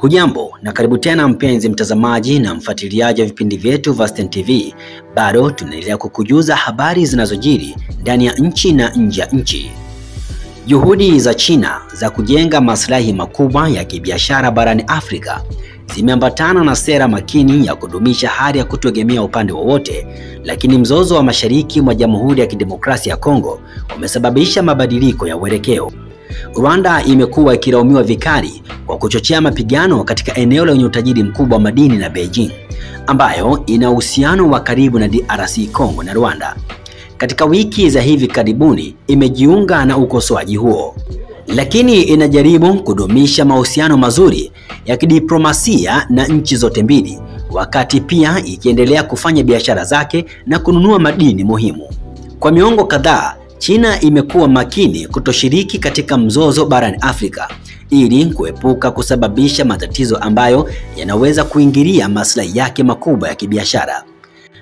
Hujambo na karibu tena mpenzi mtazamaji na mfuatiliaji wa vipindi vyetu vya Stein TV. Bado tunaendelea kukujuza habari zinazojiri ndani ya nchi na nje ya nchi. Juhudi za China za kujenga maslahi makubwa ya kibiashara barani Afrika zimeambatana na sera makini ya kudumisha hali ya kutoegemea upande wowote, lakini mzozo wa mashariki mwa Jamhuri ya Kidemokrasia ya Kongo umesababisha mabadiliko ya uelekeo. Rwanda imekuwa ikilaumiwa vikali kwa kuchochea mapigano katika eneo lenye utajiri mkubwa wa madini na Beijing, ambayo ina uhusiano wa karibu na DRC Congo na Rwanda. Katika wiki za hivi karibuni imejiunga na ukosoaji huo, lakini inajaribu kudumisha mahusiano mazuri ya kidiplomasia na nchi zote mbili, wakati pia ikiendelea kufanya biashara zake na kununua madini muhimu. Kwa miongo kadhaa, China imekuwa makini kutoshiriki katika mzozo barani Afrika ili kuepuka kusababisha matatizo ambayo yanaweza kuingilia maslahi yake makubwa ya kibiashara.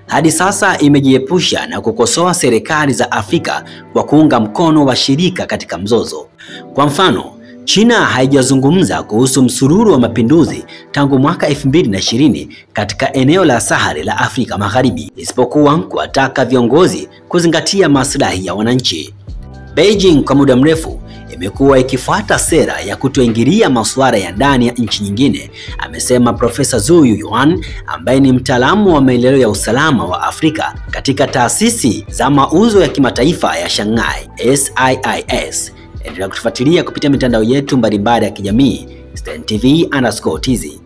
Hadi sasa imejiepusha na kukosoa serikali za Afrika kwa kuunga mkono washirika katika mzozo. Kwa mfano, China haijazungumza kuhusu msururu wa mapinduzi tangu mwaka 2020 katika eneo la Sahara la Afrika Magharibi, isipokuwa kuwataka viongozi kuzingatia maslahi ya wananchi. Beijing kwa muda mrefu imekuwa ikifuata sera ya kutoingilia masuala ya ndani ya nchi nyingine, amesema Profesa Zhu Yuan ambaye ni mtaalamu wa maendeleo ya usalama wa Afrika katika taasisi za mauzo ya kimataifa ya Shanghai SIIS. Endelea kutufuatilia kupitia mitandao yetu mbalimbali ya kijamii Stein TV_TZ.